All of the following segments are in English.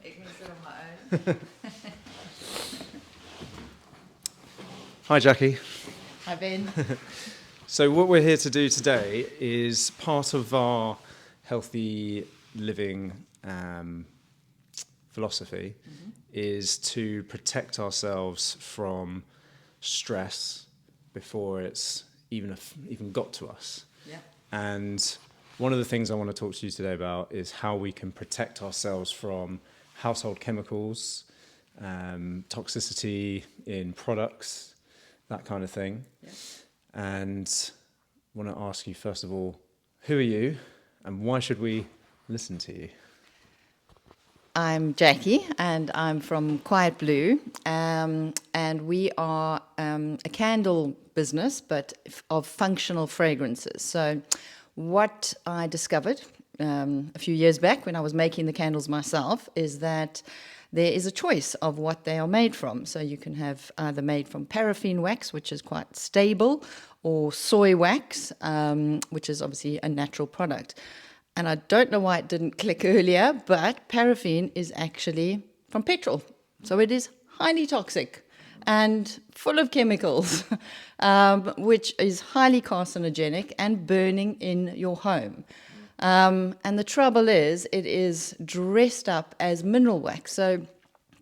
Ik moet sit on my own. Hi, Jackie. Hi, Ben. So what we're here to do today is part of our healthy living philosophy is to protect ourselves from stress before it's even got to us. Yeah. And one of the things I want to talk to you today about is how we can protect ourselves from household chemicals, toxicity in products, that kind of thing. Yeah. And I want to ask you, first of all, who are you and why should we listen to you? I'm Jackie, and I'm from Quiet Blue, and we are a candle business, but of functional fragrances. So what I discovered a few years back when I was making the candles myself is that there is a choice of what they are made from. So you can have either made from paraffin wax, which is quite stable, or soy wax, which is obviously a natural product. And I don't know why it didn't click earlier, but paraffin is actually from petrol. So it is highly toxic and full of chemicals, which is highly carcinogenic and burning in your home. And the trouble is, it is dressed up as mineral wax. So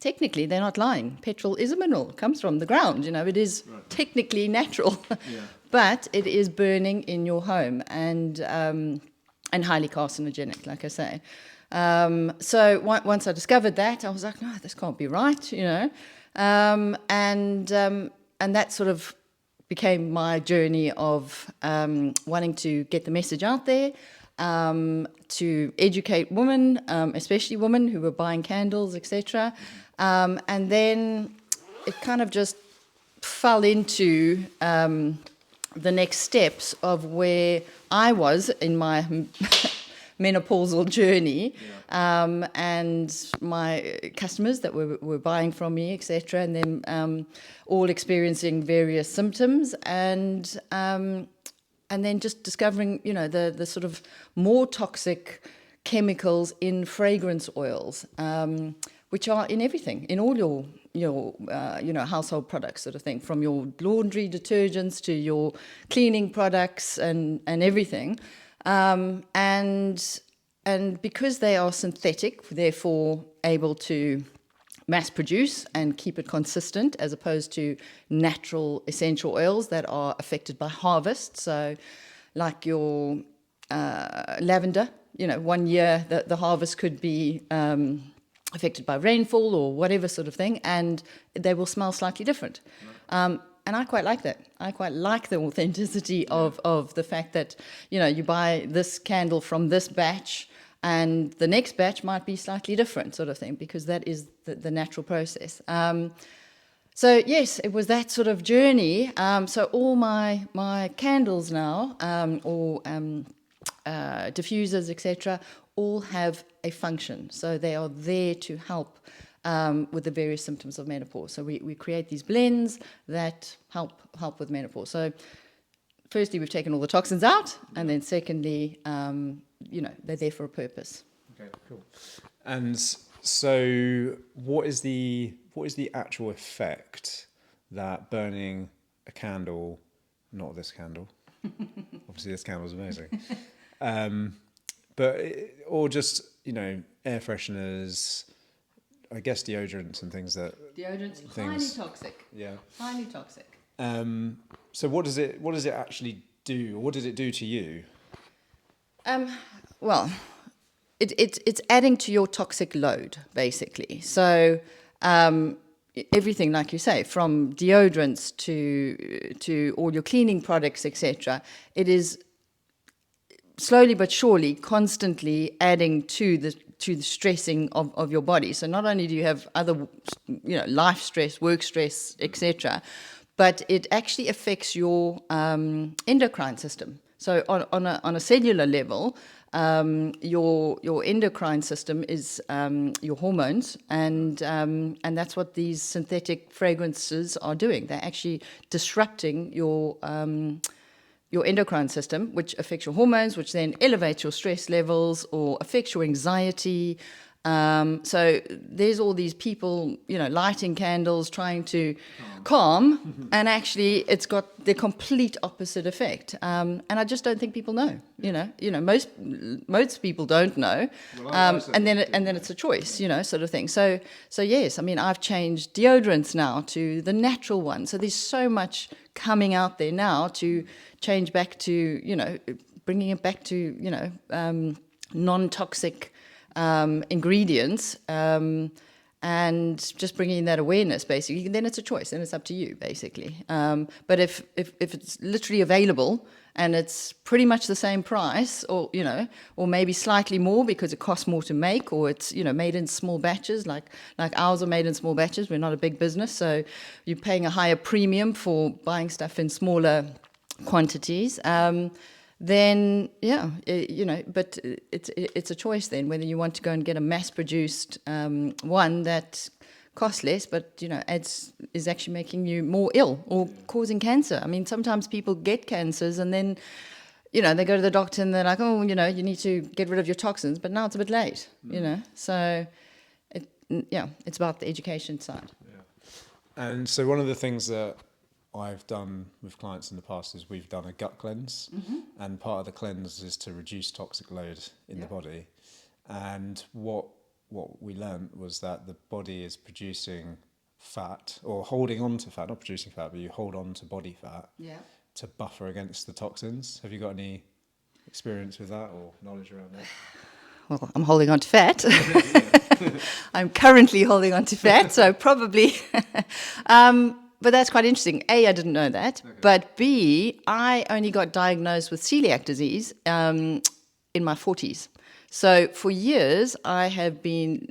technically, they're not lying. Petrol is a mineral. It comes from the ground. You know, it is technically natural. Yeah. But it is burning in your home and highly carcinogenic, like I say. So once I discovered that, I was like, no, this can't be right, you know. And that sort of became my journey of wanting to get the message out there, to educate women, especially women who were buying candles, etc. And then it kind of just fell into the next steps of where I was in my menopausal journey, and my customers that were buying from me, etc., and then all experiencing various symptoms, and then just discovering, you know, the sort of more toxic chemicals in fragrance oils, which are in everything, in all your household products, sort of thing, from your laundry detergents to your cleaning products and everything. And because they are synthetic, therefore able to mass produce and keep it consistent, as opposed to natural essential oils that are affected by harvest. So like your lavender, you know, 1 year the harvest could be affected by rainfall or whatever sort of thing, and they will smell slightly different. And I quite like that. I quite like the authenticity of the fact that, you know, you buy this candle from this batch and the next batch might be slightly different, sort of thing, because that is the natural process. So yes, it was that sort of journey. So all my candles now, or diffusers, etc., all have a function. So they are there to help with the various symptoms of menopause. So we create these blends that help with menopause. So firstly, we've taken all the toxins out, and then secondly, they're there for a purpose. Okay, cool. And so what is the actual effect that burning a candle, not this candle, obviously this candle is amazing, or just, you know, air fresheners, I guess deodorants and things that... Deodorants, highly toxic. Yeah. Highly toxic. So what does it actually do? What does it do to you? Well, it's adding to your toxic load, basically. So everything, like you say, from deodorants to all your cleaning products, etc., it is slowly but surely constantly adding to the stressing of your body. So not only do you have other, you know, life stress, work stress, etc., but it actually affects your endocrine system. So on a cellular level, your endocrine system is your hormones, and that's what these synthetic fragrances are doing. They're actually disrupting your endocrine system, which affects your hormones, which then elevates your stress levels or affects your anxiety, So there's all these people, lighting candles, trying to calm, and actually it's got the complete opposite effect. And I just don't think people know. Most people don't know, and then it's a choice, sort of thing. So yes, I mean, I've changed deodorants now to the natural one. So there's so much coming out there now to change back to, bringing it back to non-toxic ingredients, and just bringing that awareness, basically. Then it's a choice, and it's up to you, basically. But if it's literally available and it's pretty much the same price, or maybe slightly more because it costs more to make, or it's made in small batches, like ours are made in small batches. We're not a big business, so you're paying a higher premium for buying stuff in smaller quantities. Then but it's a choice then whether you want to go and get a mass-produced one that costs less, but is actually making you more ill or causing cancer. I mean, sometimes people get cancers and then they go to the doctor and they're like, oh, you need to get rid of your toxins, but now it's a bit late. So it's about the education side. And so one of the things that I've done with clients in the past is we've done a gut cleanse, and part of the cleanse is to reduce toxic load in the body. And what we learned was that the body is producing fat, or holding on to fat, not producing fat, but you hold on to body fat to buffer against the toxins. Have you got any experience with that or knowledge around that? Well, I'm holding on to fat. I'm currently holding on to fat, so probably... But that's quite interesting. A, I didn't know that. Okay. But B, I only got diagnosed with celiac disease in my 40s. So for years, I have been,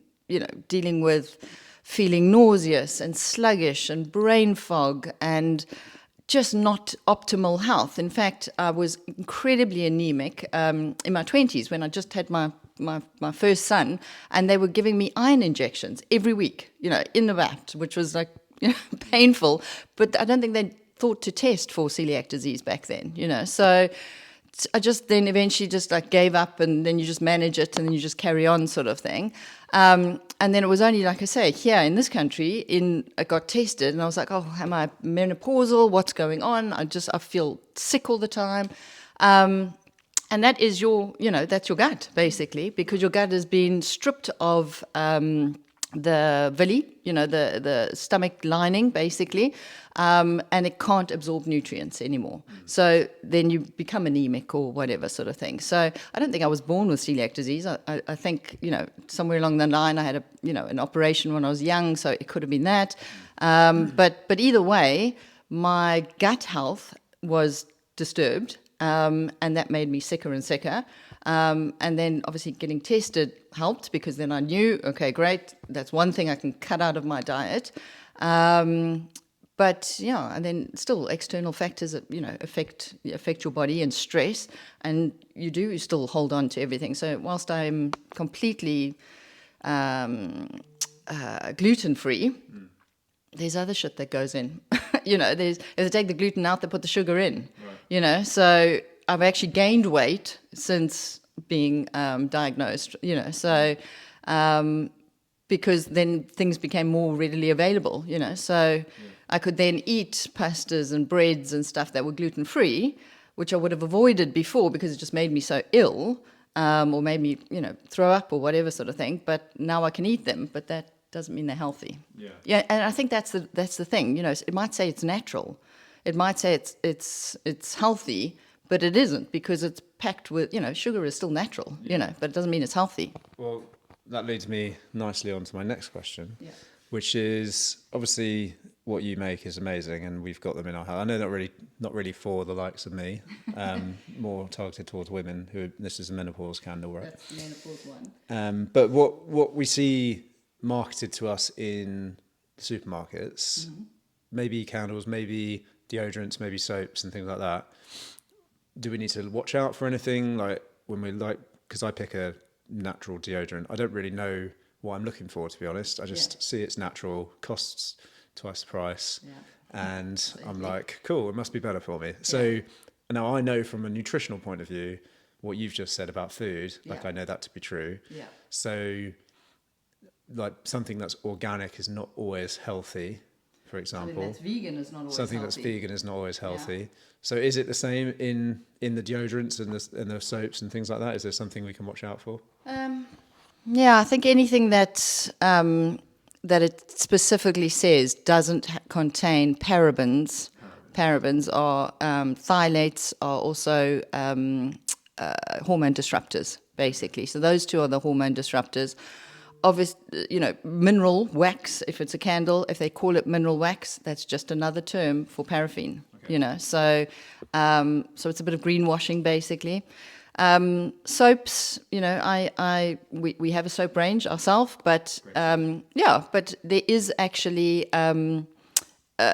dealing with feeling nauseous and sluggish and brain fog and just not optimal health. In fact, I was incredibly anemic in my 20s when I just had my first son, and they were giving me iron injections every week, in the vat, which was like, painful, but I don't think they thought to test for celiac disease back then, So I just then eventually just like gave up, and then you just manage it and then you just carry on, sort of thing. And then it was only, like I say, here in this country, I got tested and I was like, oh, am I menopausal? What's going on? I feel sick all the time. And that is that's your gut, basically, because your gut has been stripped of the villi, the stomach lining, basically, and it can't absorb nutrients anymore. So then you become anemic or whatever, sort of thing. So I don't think I was born with celiac disease. I think, somewhere along the line I had an operation when I was young, so it could have been that. But either way, my gut health was disturbed, and that made me sicker and sicker. And then obviously getting tested helped, because then I knew, okay, great, that's one thing I can cut out of my diet. But and then still external factors that affect your body, and stress, and you do still hold on to everything. So whilst I'm completely gluten free, there's other shit that goes in. If they take the gluten out, they put the sugar in. Right. So I've actually gained weight since being diagnosed, because then things became more readily available, so I could then eat pastas and breads and stuff that were gluten-free, which I would have avoided before because it just made me so ill, or made me, throw up or whatever, sort of thing. But now I can eat them, but that doesn't mean they're healthy. Yeah, and I think that's the thing. It might say it's natural, it might say it's healthy, but it isn't, because it's packed with, sugar is still natural, but it doesn't mean it's healthy. Well, that leads me nicely on to my next question, which is, obviously what you make is amazing, and we've got them in our house. I know not really for the likes of me, more targeted towards women who, this is a menopause candle, right? That's the menopause one. But what we see marketed to us in supermarkets, maybe candles, maybe deodorants, maybe soaps and things like that. Do we need to watch out for anything? Like when we because I pick a natural deodorant, I don't really know what I'm looking for, to be honest. I just see it's natural, costs twice the price, and I'm like, cool, it must be better for me. So now I know from a nutritional point of view what you've just said about food, like I know that to be true. So like something that's organic is not always healthy, for example. Something that's vegan is not always Something healthy. that's vegan is not always healthy. So is it the same in the deodorants and the soaps and things like that? Is there something we can watch out for? Yeah, I think anything that it specifically says doesn't contain parabens. Parabens are phthalates, are also hormone disruptors, basically. So those two are the hormone disruptors. Obviously, mineral wax, if it's a candle, if they call it mineral wax, that's just another term for paraffin. Okay. So it's a bit of greenwashing, basically. Soaps, we have a soap range ourselves, but but there is actually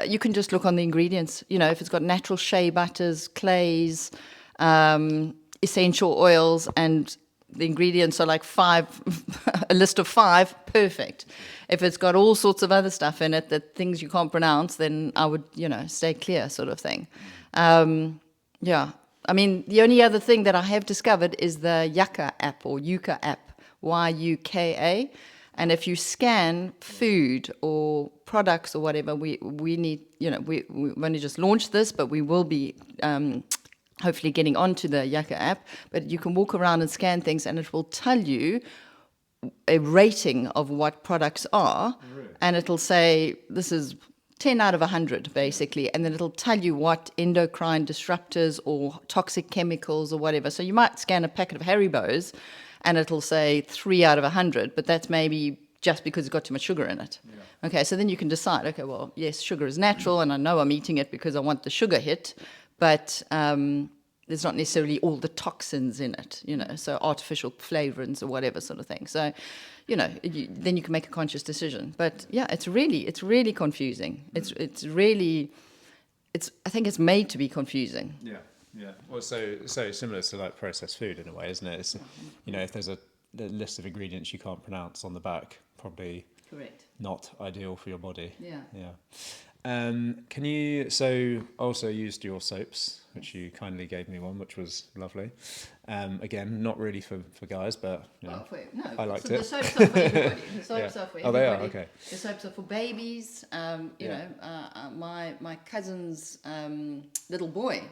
you can just look on the ingredients. If it's got natural shea butters, clays, essential oils, and the ingredients are like 5, a list of 5, perfect. If it's got all sorts of other stuff in it, that things you can't pronounce, then I would, stay clear, sort of thing. I mean, the only other thing that I have discovered is the Yucca app, or Yucca app, Yuka. And if you scan food or products or whatever, we need, we've only just launched this, but we will be hopefully getting onto the Yucca app. But you can walk around and scan things, and it will tell you a rating of what products are. Really? And it'll say, this is 10 out of 100, basically, and then it'll tell you what endocrine disruptors or toxic chemicals or whatever. So you might scan a packet of Haribos, and it'll say 3 out of 100, but that's maybe just because it's got too much sugar in it. Yeah. Okay, so then you can decide, okay, well, yes, sugar is natural, and I know I'm eating it because I want the sugar hit, but there's not necessarily all the toxins in it, so artificial flavorants or whatever sort of thing. So, then you can make a conscious decision. But yeah, it's really confusing. I think it's made to be confusing. Yeah, yeah. Well, so similar to like processed food in a way, isn't it? It's, if there's a list of ingredients you can't pronounce on the back, probably correct. Not ideal for your body. Yeah. Yeah. Can you? So I also used your soaps, which you kindly gave me one, which was lovely. Again, not really for guys, but I liked it. The soaps are for everybody. The soaps are for everybody. Oh, they are, okay. The soaps are for babies. My cousin's little boy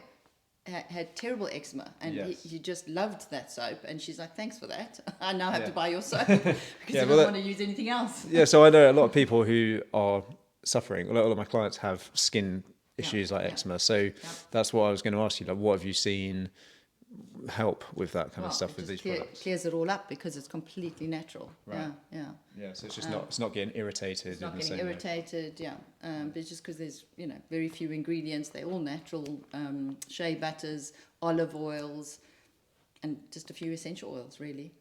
had terrible eczema, and he just loved that soap, and she's like, thanks for that. I now have to buy your soap because he doesn't want to use anything else. Yeah, so I know a lot of people who are suffering. A lot of my clients have skin issues like eczema, so that's what I was going to ask you, like, what have you seen help with that kind of stuff with these products? Clears it all up because it's completely natural. Right. Yeah, so it's just it's not getting irritated. It's not getting irritated, but it's just because there's very few ingredients. They're all natural, shea butters, olive oils, and just a few essential oils, really.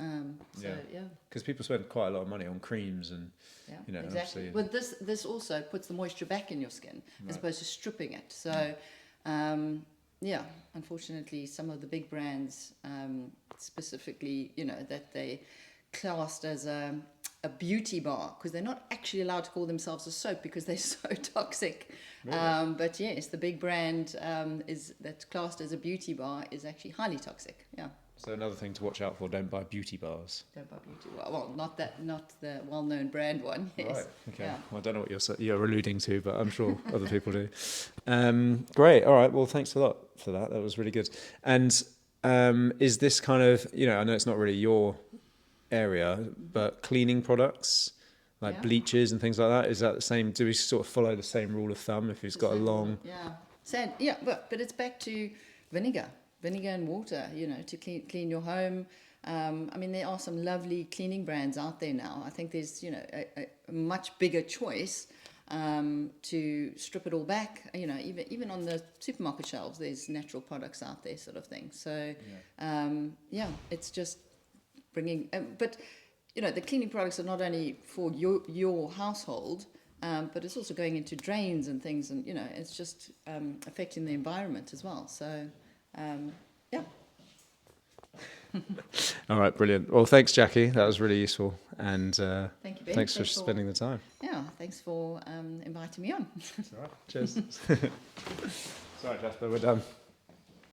Because people spend quite a lot of money on creams and exactly. But this also puts the moisture back in your skin as opposed to stripping it. So unfortunately, some of the big brands, specifically, that they classed as a beauty bar, because they're not actually allowed to call themselves a soap because they're so toxic. Really? But yes, the big brand that's classed as a beauty bar is actually highly toxic. Yeah. So another thing to watch out for: don't buy beauty bars. Don't buy beauty bars. Well, not the well-known brand one. Yes. Right. Okay. Yeah. Well, I don't know what you're alluding to, but I'm sure other people do. Great. All right. Well, thanks a lot for that. That was really good. And is this kind of, I know it's not really your area, but cleaning products like bleaches and things like that, is that the same? Do we sort of follow the same rule of thumb if it's got a long? But it's back to vinegar and water, to clean your home. I mean, there are some lovely cleaning brands out there now. I think there's, a much bigger choice to strip it all back. Even on the supermarket shelves, there's natural products out there, sort of thing. So, it's just bringing. But the cleaning products are not only for your household, but it's also going into drains and things, and it's just affecting the environment as well. So. All right, brilliant. Well, thanks, Jackie. That was really useful, and thank you, Ben. Thanks for spending the time. Yeah, thanks for inviting me on. All right, cheers. Sorry, Jasper, we're done.